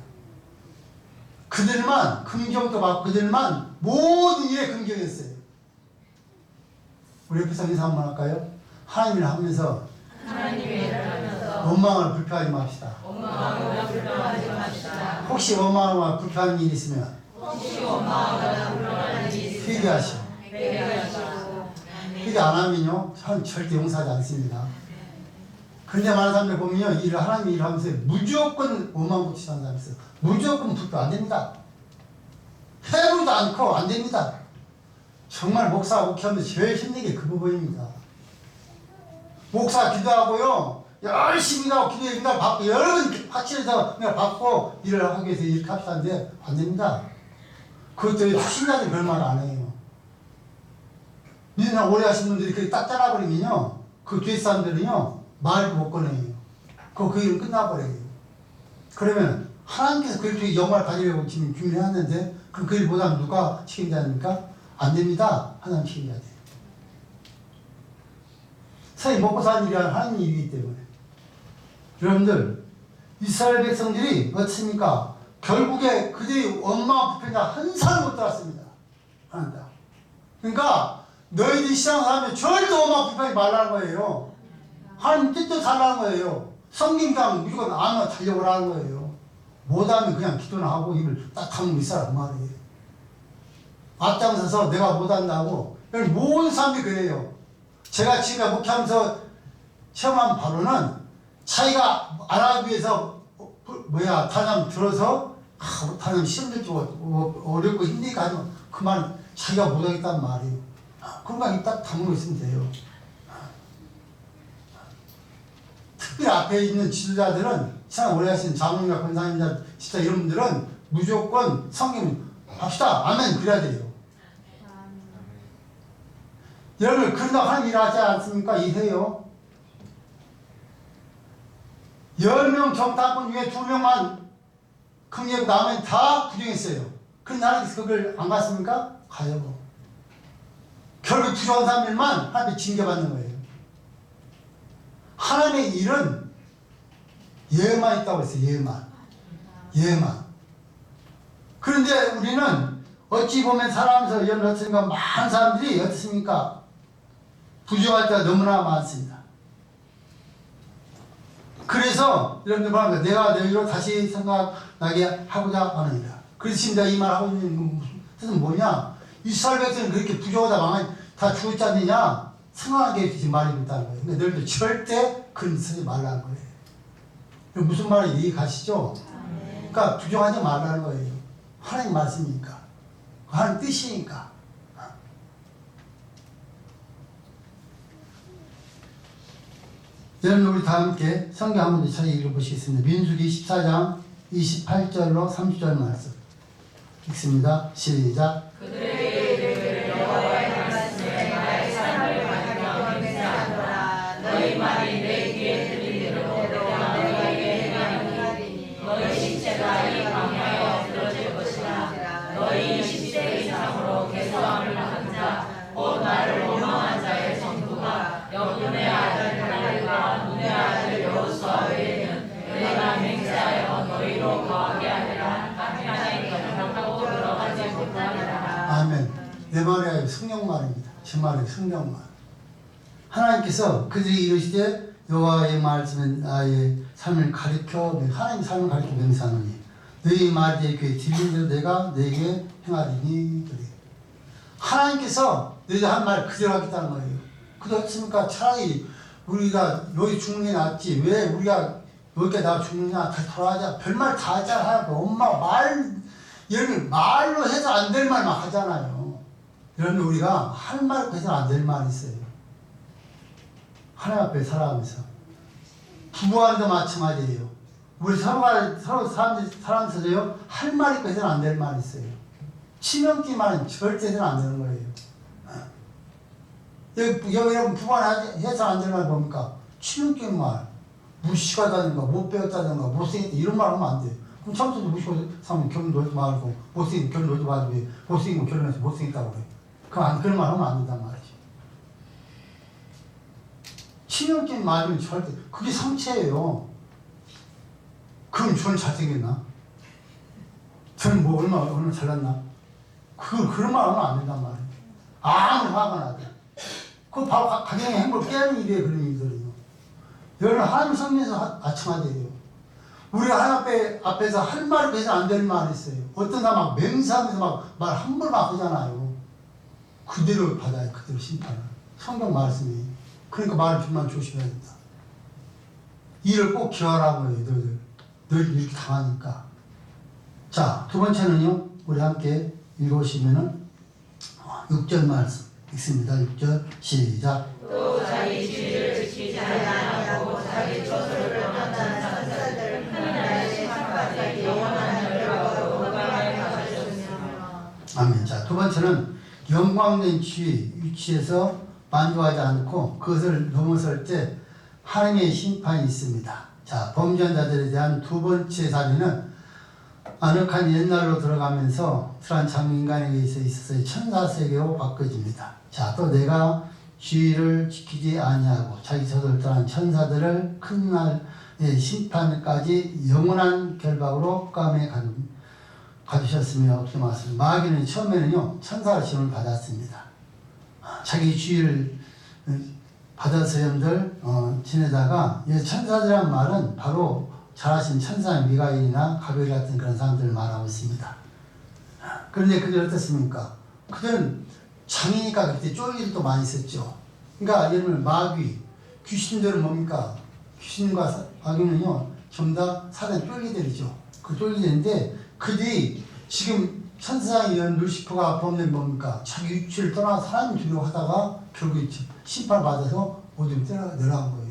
S1: 그들만 긍정도 받고 그들만 모든 일에 긍정했어요. 우리 옆에서 인사 한번 할까요? 하나님을 하면서 원망을 불평하지 맙시다. 혹시 원망하거나 불평하는 일이 있으면 회개하시오. 회개 안 하면요 절대 용서하지 않습니다. 그런데 많은 사람들 보면요 일을 하나님 일을 하면서 무조건 원망붙이는 사람이 있어요. 무조건 불평 안 됩니다. 해보지도 않고 안 됩니다. 정말 목사 목회하면서 제일 힘든 게 그 부분입니다. 목사 기도하고요 열심히 기도하고 기도에 기도를 받고 여러 번 확실해서 내가 받고 일을 하기 위해서 이렇게 합시다는데 안 됩니다. 그것도 신자들이 그런 말 안 해요. 민주당 오래 하신 분들이 그렇게 딱 잘라버리면요 그 뒤에 사람들은요 말도 못 꺼내요. 그 일은 끝나버려요. 그러면 하나님께서 그렇게 영광을 가지려고 지금 준비해놨는데 그럼 그 일 못하면 누가 책임자입니까? 안 됩니다. 하나님 책임져야 돼요. 사실 먹고 사는 일이 하나님 일이기 때문에. 여러분들 이스라엘 백성들이 어떻습니까? 결국에 그들이 원망 불평자 한 사람 못 들었습니다. 한다. 그러니까 너희들이 신앙하면 절대 원망 불평하지 말라는 거예요. 하나님 뜻대로 살라는 거예요. 성경상 무조건 아무 달려오라는 거예요. 못하면 그냥 기도나 하고 입을 딱 다물고 있어라 그 말이에요. 앞장서서 내가 못한다고 모든 사람들이 그래요. 제가 지금 목회하면서 체험한 바로는 자기가 안 하기 위해서 다른 사람 들어서 다른 사람 시험들 주고 어렵고 힘들게 하지만 그 말은 자기가 못하겠다는 말이에요. 그러니까 입 딱 다물고 있으면 돼요. 특별히 앞에 있는 지도자들은 신앙 오래 하신 장로님과 권사님자 진짜 이런 분들은 무조건 성경 합시다. 아멘. 그래야 돼요. 여러분 그러다 하나님 일하지 않습니까? 일해요. 10명 정탐꾼 중에 2명만 긍휼하고 나머지는 다 부정했어요. 그런데 하나님께서 그걸 안 갔습니까? 가요. 결국 부정한 사람들만 하나님께 징계받는 거예요. 하나님의 일은 예만 있다고 했어요. 예만. 그런데 우리는 어찌 보면 살아가면서 이런 어떻습니까? 많은 사람들이 어떻습니까? 부정할 때가 너무나 많습니다. 그래서 여러분들 말합니다. 내가 너희로 다시 생각나게 하고자 하느니라. 그래서 지금 내가 이 말 하고 있는 뜻은 뭐냐? 이스라엘 백성은 그렇게 부정하다 망한 다 죽었지 않느냐? 생각하게 지금 말이 있다는 거예요. 근데 너희들 절대 그런 쓰지 말라는 거예요. 무슨 말인지 이해 가시죠? 그러니까 부정하지 말라는 거예요. 하나님 말씀이니까. 하나님 뜻이니까. 여러분 우리 다 함께 성경 한 번 더 읽어보시겠습니다. 민수기 14장 28절로 30절 말씀 읽습니다. 시작.
S2: 그들에게 여호와의 말씀에 나의 삶을 가지고 맹세하노라. 너희 말이 내 귀에 들리도록 내가 너희에게 행하리니 너희 신체가 이 광야에 엎드러질 것이라. 너희 20세 이상으로 계수함을 받은 자, 곧 나를 원망한 자의 전부가 여분의 아들 갈렙과 눈의 아들 여호수아 외에는 내가 맹세하여 너희로 거하게 하리라. 하나님의 결정하고 들어가지 못하리라.
S1: 아멘. 내 말이 아니라 성령 말입니다. 제 말이 성령 말. 하나님께서 그들이 이르시되 여호와의 말씀은 나의 삶을 가르쳐 하나님의 삶을 가르쳐 맹세하노니 너희 말이 내 귀에 들린 대로 내가 내게 행하리니 그래. 하나님께서 너희들 한 말 그대로 하겠다는 거예요. 그렇습니까? 차라리 우리가 여기 죽는 게 낫지 왜 우리가 여기까지 나와 죽느냐? 다 돌아가자. 별말 다 하잖아. 엄마 여러분 말로 해서 안 될 말만 하잖아요. 여러분 우리가 할 말 해서 안 될 말이 있어요. 하나님 앞에 살아가면서 부부간도 마찬가지예요. 우리 서로 살아가면서요 할 말이 해서는 안 될 말이 있어요. 치명기 말은 절대 해서는 안 되는 거예요. 여기 여러분 부부간 해서 안 되는 말 뭡니까? 치명기 말. 무식하다든가 못 배웠다든가 못생겼다 이런 말 하면 안 돼. 그럼 처음부터 무식하고 사면 결혼 놀지 말고 못생기면 결혼 놀지 말고 못생기면 결혼해서 못생겼다고 그래. 그럼 그런 말 하면 안 된단 말이지. 치명적인 말이면 절대 그게 상처예요. 그럼 저는 잘생겼나? 저는 뭐 얼마나 잘났나? 그런 말 하면 안 된단 말이에요. 아무리 화가 나도. 그 바로 가정의 행복을 깨는 일이에요, 그런 일들은요. 여러분, 하나님 성면에서 아청하대요. 우리가 하나님 앞에서 할 말을 해서 안 되는 말이 있어요. 어떤 사람 막 맹세하면서 막 말 함부로 막 하잖아요. 그대로 받아요, 그대로 심판을. 성경 말씀이. 그러니까 말을 정말 조심해야 된다. 이를 꼭 기억하라고 해요, 늘 이렇게 당하니까. 자, 두 번째는요, 우리 함께 읽으시면은 6절 말씀 읽습니다. 6절 시작.
S2: 또 자기 주의를 지키지 아니하고 자기 처소를 떠난다는 천사들 하나님의 심판까지 영원한 열과로 공감을 가졌으며.
S1: 아멘. 자, 두 번째는 영광된 위치에서 만족하지 않고 그것을 넘어설 때 하나님의 심판이 있습니다. 자, 범죄자들에 대한 두 번째 사례는 아늑한 옛날로 들어가면서 틀한 장인간에게 있어서의 천사 세계로 바꿔집니다. 자, 또 내가 주의를 지키지 아니하고 자기 저들 떠난 천사들을 큰 날의 심판까지 영원한 결박으로 흑암에 가두셨으며 그렇게 말씀합니다. 마귀는 처음에는요 천사의 시험을 받았습니다. 자기 주의를 받아서 여러분들 지내다가 천사들이란 말은 바로 잘하신 천사 미가엘이나 가브리엘 같은 그런 사람들을 말하고 있습니다. 그런데 그들 어떻습니까? 그들은 장이니까 그때 쫄 일도 많이 있었죠. 그러니까 예를 들면 마귀, 귀신들은 뭡니까? 귀신과 마귀는요 전부 다 사단 쫄기들이죠. 그 쫄기들인데 그들이 지금 천사장이던 루시퍼가 범죄는 뭡니까? 자기 위치를 떠나서 하나님 주려고 하다가 결국 심판을 받아서 어디로 내려간 거예요.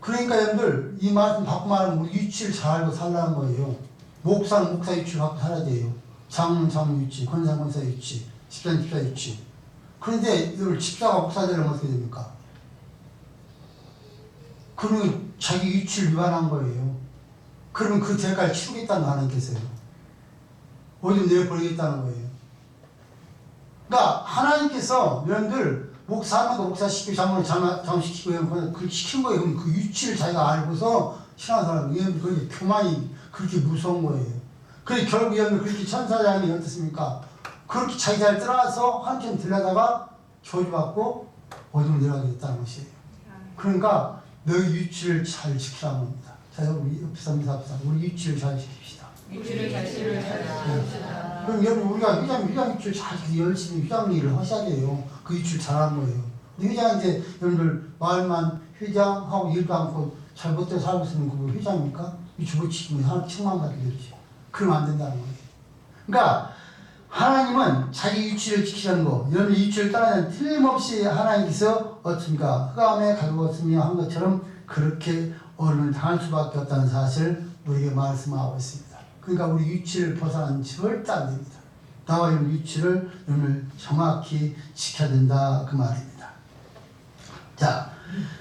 S1: 그러니까 여러분들 이 말씀 바꿔 말하면 우리 위치를 잘 알고 살라는 거예요. 목사는 목사 위치를 갖고 살아야 돼요. 장로는 장로 위치, 권사는 권사 위치, 집사는 집사 위치. 그런데 이걸 집사가 목사 되려면 어떻게 됩니까? 그러면 자기 위치를 위반한 거예요. 그러면 그 대가를 치르겠다는 거 하나님께서요. 어디 내버리겠다는 거예요. 그러니까 하나님께서 여러분들 목사하면서 목사 시키고 장로 시키고 그걸 시킨 거예요. 그럼 그 위치를 자기가 알고서 신앙생활을 여러분들 그렇게 교만이 그렇게 무서운 거예요. 그래서 결국 여러분들 그렇게 천사장이 어떻습니까? 그렇게 자기 잘 따라서 한참 들려다가 저주받고 어디로 내려가게 됐다는 것이에요. 그러니까 너희 위치를 잘 지키라는 겁니다. 자, 우리 옆에서 인사합시다. 우리 위치를 잘 지킵시다.
S2: 위치를 잘 지킵시다.
S1: 그럼 여러분 우리가 회장 위치를 잘 열심히 회장 일을 하셔야 돼요. 그 위치를 잘하는 거예요. 근데 회장 이제 여러분들 말만 회장하고 일도 않고 잘못되어 살고 있으면 그거 회장입니까? 위치 못 지키면 하나님 책망받게 되죠. 그러면 안 된다는 거예요. 그러니까 하나님은 자기 위치를 지키자는 거, 여러분 위치를 따라는 틀림없이 하나님께서 어떻습니까? 흑암에 가두었으며 한 것처럼 그렇게 어려움을 당할 수밖에 없다는 사실을 우리에게 말씀하고 있습니다. 그러니까 우리 위치를 벗어나는 절대 안 됩니다. 나와 여러분 위치를 여러분 정확히 지켜야 된다 그 말입니다. 자,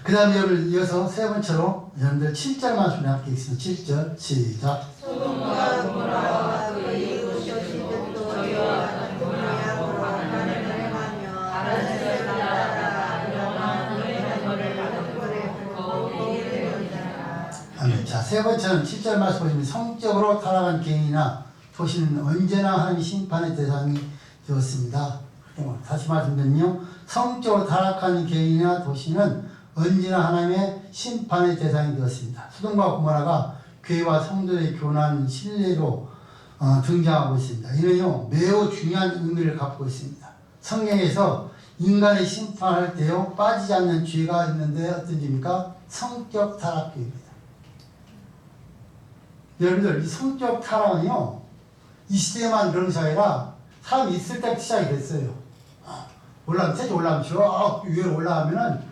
S1: 그 다음에 여러분 이어서 세 번째로 여러분들 7절 말씀을 함께 읽습니다. 7절 시작.
S2: 소돔과 고모라와 그 이웃이었으므로 저희와 모양으로 하나님을 행하며 다른 것을 따라 영원한 은혜의 벌을 받은 꼴에 거기 되었느니라.
S1: 아멘. 자, 세 번째는 7절 말씀 보시면 성적으로 타락한 개인이나 도시는 언제나 하나님의 심판의 대상이 되었습니다. 다시 말씀드리면요. 성적으로 타락한 개인이나 도시는 언제나 하나님의 심판의 대상이 되었습니다. 소돔과 고모라가 교회와 성도의 교훈한 신뢰로 등장하고 있습니다. 이는요 매우 중요한 의미를 갖고 있습니다. 성경에서 인간의 심판할 때요 빠지지 않는 죄가 있는데 어떤 죄입니까? 성적 타락죄입니다. 여러분들 이 성적 타락은요 이 시대에만 그런 것이 아니라 사람이 있을 때부터 시작이 됐어요. 올라가면 저 위로 올라가면은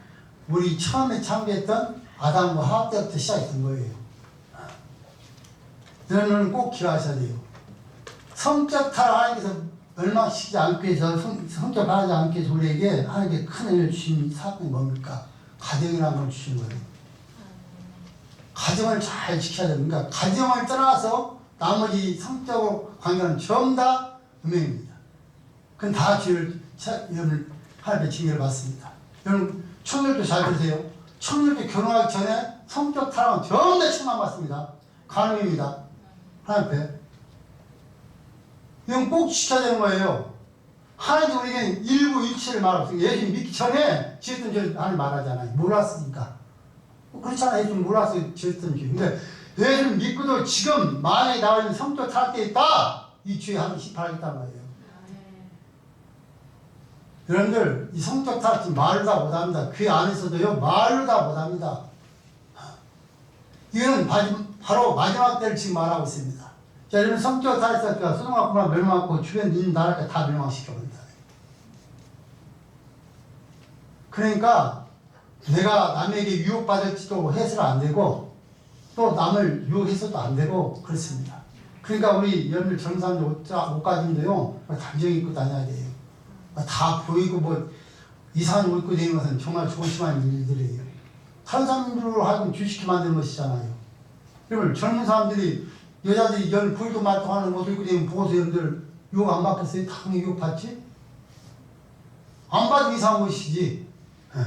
S1: 우리 처음에 창조했던 아담과 하와 때부터 시작했던 거예요. 여러분은 꼭 기억하셔야 돼요. 성적 타락 하나님께서 얼마 시키지 않기 위해서 성적 하지 않기 위해서 우리에게 하나님께 큰 은혜를 주신 사건이 뭡니까? 가정이라는 걸 주시는 거예요. 가정을 잘 지켜야 됩니다. 그러니까 가정을 떠나서 나머지 성적으로 관계는 전부 다 음행입니다. 그건 다 죄를 여러분 하나님의 징계를 받습니다. 여러분 청년도 잘 들으세요. 청년도 결혼하기 전에 성적 타락은 전부 다 책망받습니다. 간음입니다. 하나님 앞에. 이건 꼭 지켜야 되는 거예요. 하나님 우리에게는 일부일체를 말하고 예수 믿기 전에 지었던 죄를 하나님 말하잖아요. 몰랐으니까. 그렇잖아요. 예수 몰라서 지었던 죄. 근데 예수 믿고도 지금 만에 나와 있는 성도 탈때 있다. 이 죄 하나씩 바라겠다는 거예요. 여러분들 이 성적 탈은 말로 다 못합니다. 그 안에서도요 말로 다 못합니다. 이거는 바로 마지막 때를 지금 말하고 있습니다. 자, 여러분 성적 탈사가 소돔과 멸망하고 주변 있는 나라가 다 멸망시켜버린다. 그러니까 내가 남에게 유혹받을지도 해서는 안 되고 또 남을 유혹해서도 안 되고 그렇습니다. 그러니까 우리 여러분들 젊은 사람들 옷가짐도요 단정히 입고 다녀야 돼요. 다 보이고 뭐 이상한 옷 입고 다니는 것은 정말 조심한 일들이에요. 다른 사람들로 하여금 주식히 만드는 것이잖아요. 여러분 젊은 사람들이 여자들이 열 보이고 말고 하는 옷 입고 다니면 보고서 여러분들 유혹 안 받겠어요? 당연히 유혹 받지? 안 받으면 이상한 것이지. 예.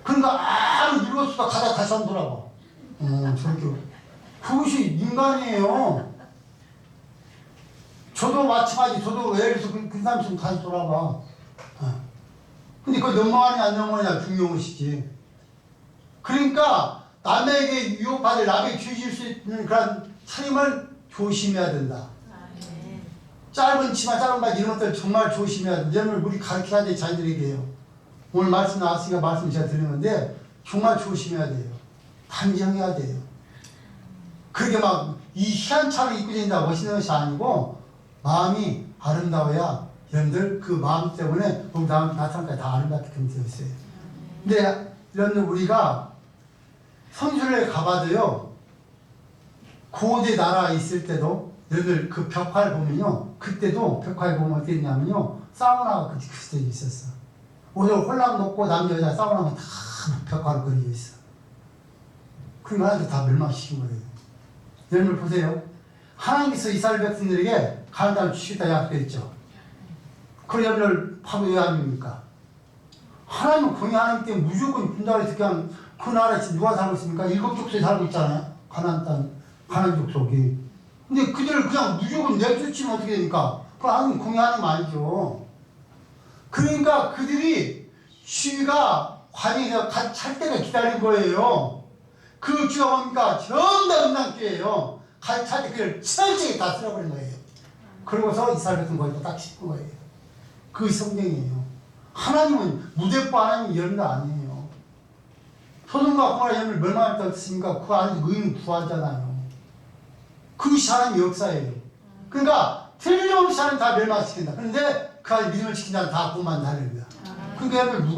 S1: 그러니까 아무 일 없어도 가다 다시 한 돌아봐. 저렇게 그것이 인간이에요. 저도 마찬가지. 저도 예를 들어서 그 사람 좀 다시 돌아봐. 근데 그걸 넘어가냐 안 넘어가냐 중요한 것이지. 그러니까 남에게 유혹받을 남에게 주실 수 있는 그런 차림을 조심해야 된다. 짧은 치마 짧은 바지 이런 것들 정말 조심해야 된다. 여러분 우리 가르쳐야 돼 자녀들에게요. 오늘 말씀 나왔으니까 말씀 제가 드리는 건데 정말 조심해야 돼요. 단정해야 돼요. 그렇게 막 이 희한차를 입고 다닌다 멋있는 것이 아니고 마음이 아름다워야 여러분들 그 마음 때문에 나타나까지 다 아름답게 되어 있어요. 근데 여러분들 우리가 성수를 가봐도요 고대 나라에 있을 때도 여러분들 그 벽화를 보면요 그때도 벽화를 보면 어떻게 했냐면요 사우나가 그때 있었어. 오늘 홀랑 먹고 남자 여자 사우나가 다 벽화로 그려져 있어. 그러니까 하나님께서 다 멸망시킨 거예요. 여러분들 보세요. 하나님께서 이스라엘 백성들에게 가는 땅을 주시겠다 약속했죠. 그걸 여러분들 바로 왜 아닙니까? 하나님은 그냥 하나님 때문에 무조건 준다고 해서 그냥 그 나라에 누가 살고 있습니까? 7 족속이 살고 있잖아요. 가나안 땅, 가나안 족속이. 근데 그들을 그냥 무조건 내쫓으면 어떻게 됩니까? 그 하나님 공의 하나님 아니죠. 그러니까 그들이 시위가 관이에서 찰 때가 기다린 거예요. 그 주가 뭡니까? 전부 다 음란죄예요. 찰 때 그를 철저히 다 쓸어버린 거예요. 그러고서 이스라엘 백성 거기다 딱 씹은 거예요. 그게 성경이에요. 하나님은 무대포 하나님이 이런 거 아니에요. 소돔과 고모라 여러분을 멸망할 때 어떻습니까? 그 안에서 의인은 구하잖아요. 그것이 하나님의 역사예요. 그러니까 틀림없이 하나님 다 멸망시킨다. 그런데 그 안에 믿음을 지킨 자는 다 구원받는다는 거야. 그러니까 여러분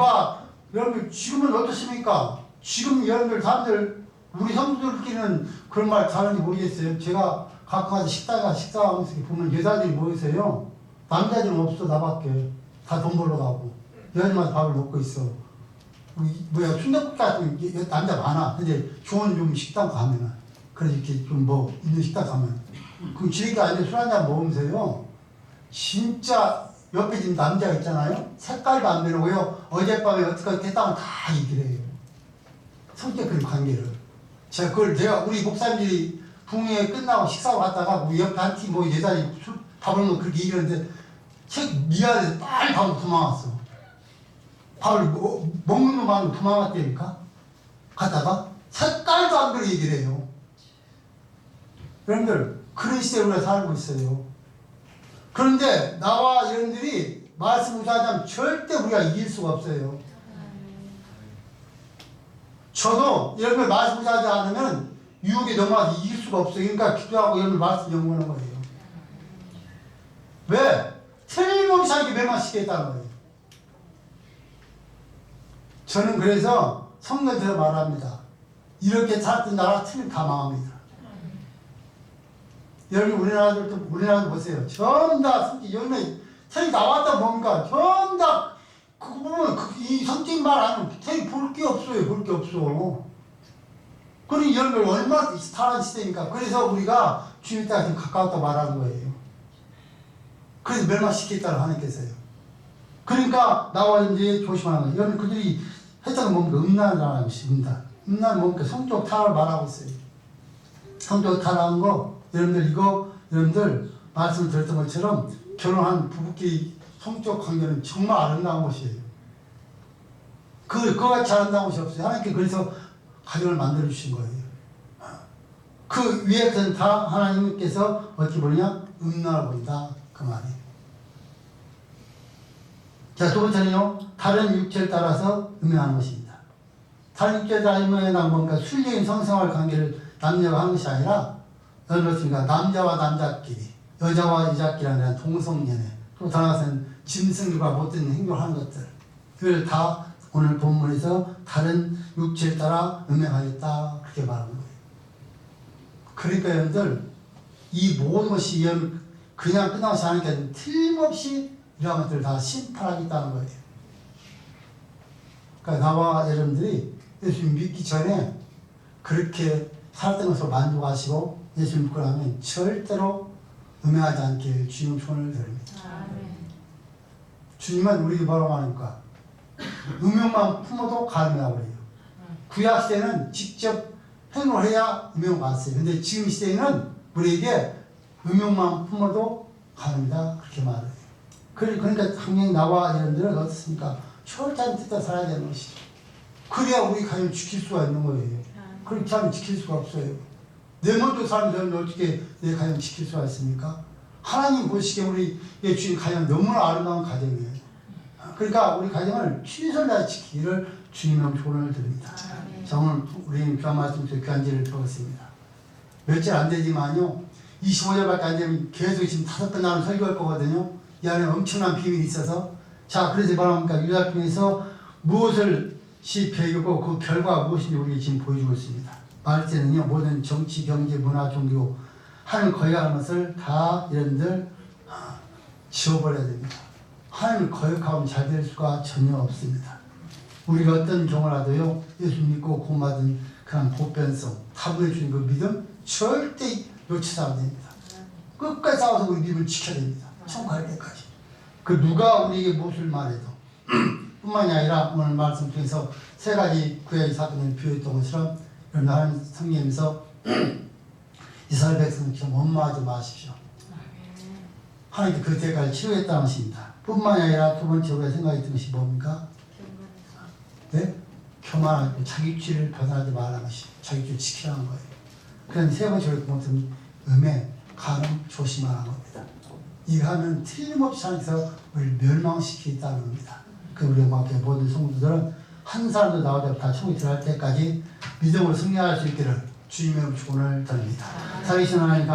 S1: 여러분 지금은 어떻습니까? 지금 여러분들 사람들 우리 성도들끼리는 그런 말 잘하는지 모르겠어요. 제가 가끔 가서 식사하면서 보면 여자들이 모이세요. 남자들은 없어 나밖에. 다 돈 벌러 가고 여자들만 밥을 먹고 있어. 순댓국 같은 남자 많아. 근데 좋은 좀 식당 가면은 그래서 이렇게 좀 뭐 있는 식당 가면 그럼 지레게 앉아 술 한잔 먹으면서요. 진짜 옆에 지금 남자 있잖아요. 색깔도 안 되고요. 어젯밤에 어떻게 했다고 다 얘기를 해요. 성격 그런 관계를. 제가 우리 목사님들이 부흥회 끝나고 식사하고 갔다가 우리 옆에 한 팀 뭐 여자들이 밥을 먹고 그렇게 얘기하는데 미안해서 빨리 밥을 도망왔어. 밥을 먹는 놈만 도망갔다니까? 갔다가 색깔도 안 그렇게 얘기를 해요. 여러분들 그런 시대에 우리가 살고 있어요. 그런데 나와 여러분들이 말씀 무시하자면 절대 우리가 이길 수가 없어요. 저도 여러분들 말씀 무시하지 않으면 유혹에 넘어가서 이길 수가 없어요. 그러니까 기도하고 여러분들 말씀 연구하는 거예요. 왜? 틀림없이 자기 멸망시키겠다는 거예요. 저는 그래서 성경대로 말합니다. 이렇게 살았던 나라 틀림 다 망합니다. 여러분 우리나라도 보세요. 전부 다 여러분 틀이 나왔다 보니까 전부 다 그거 보면 이 성적인 말 하면 틀이 볼 게 없어요. 볼 게 없어. 그러니 여러분 얼마나 타락한 시대니까. 그래서 우리가 주님 따라 지금 가까웠다 말하는 거예요. 그래서 멸망시키겠다고 하나님께서요. 그러니까 나와 이제 조심하는 거예요. 여러분 그들이 했던 건 뭡니까? 음란이라는 것입니다. 음란은 뭡니까? 성적 타락을 말하고 있어요. 성적 타락한 거 여러분들 이거 여러분들 말씀 드렸던 것처럼 결혼한 부부끼리 성적 관계는 정말 아름다운 것이에요. 그거같이 아름다운 것이 없어요. 하나님께 그래서 가정을 만들어 주신 거예요. 그 위에서는 다 하나님께서 어떻게 보느냐? 음란을 본다. 그 말이에요. 자, 두 번째는요. 다른 육체를 따라서 음행하는 것입니다. 다른 육체를 따라 음행하는 뭔가 순리적인 성생활 관계를 남녀가 하는 것이 아니라 어떻습니까? 남자와 남자끼리, 여자와 여자끼리라는 동성연애, 또 나아가서는 짐승과 못된 행동을 하는 것들, 그걸 다 오늘 본문에서 다른 육체를 따라 음행하겠다 그렇게 말하는 거예요. 그러니까 여러분들 이 모든 것이 그냥 끝나지 않은 게 아니라 틀림없이 이러한 것들을 다 심판하겠다는 거예요. 그러니까 나와 여러분들이 예수님 믿기 전에 그렇게 살았던 것으로 만족하시고 예수님 믿고 나면 절대로 음행하지 않길 주님 손을 드립니다. 주님은 우리에게 뭐라고 하니까 음욕만 품어도 가늠이라고 그래요. 구약 시대는 직접 행동을 해야 음욕을 받았어요. 근데 지금 시대에는 우리에게 음욕만 품어도 가늠이다 그렇게 말해요. 그러니까 당연히 나와 여러분들은 어떻습니까? 철저한 뜻대로 살아야 되는 것이죠. 그래야 우리 가정을 지킬 수가 있는 거예요. 그렇지 않으면 지킬 수가 없어요. 내 먼저 사람들은 어떻게 내 가정 지킬 수가 있습니까? 하나님 보시기에 우리 주인 가정 너무나 아름다운 가정이에요. 그러니까 우리 가정을 최선을 다해 지키기를 주님의 조언을 드립니다. 자, 오늘 우리는 귀한 말씀에서 귀한지를 배웠습니다. 며칠 안 되지만요. 25절밖에 안 되면 계속 지금 5번 나는 설교할 거거든요. 이 안에 엄청난 비밀이 있어서. 자, 그래서 뭐랍니까? 유다 중에서 무엇을 배우고 그 결과가 무엇인지 우리 지금 보여주고 있습니다. 말세는요, 모든 정치, 경제, 문화, 종교 하는 거역하는 것을 다 여러분들 지워버려야 됩니다. 하나님을 거역하면 잘 될 수가 전혀 없습니다. 우리가 어떤 경우를 하도요, 예수 믿고 구원받은 그런 보편성, 타부해 주는 그 믿음 절대 놓치지 않아야 됩니다. 끝까지 싸워서 우리 믿음을 지켜야 됩니다. 천국 갈 때까지. 그 누가 우리에게 무엇을 말해도 뿐만이 아니라 오늘 말씀 중에서 3가지 구약의 사건을 비유했던 것처럼 여러분 하나님 성경에서 이스라엘 백성처럼 원망하지 마십시오. 하나님께 그 대가를 치르겠다는 것입니다. 뿐만이 아니라 두 번째 우리가 생각했던 것이 뭡니까? 네? 교만하고 자기 주의를 변하지 말라는 것이 자기 주의를 지키라는 거예요. 그런데 세 번째로 보면 음행, 간음 조심하라는 겁니다. 이거 하면 틀림없이 하나님께서 우리를 멸망시키겠다는 겁니다. 그 우리 모든 성도들은 한 사람도 나오지 다 천국에 들어갈 때까지 믿음으로 승리할 수 있기를 주님의 축원을 드립니다. 살아계신 하나님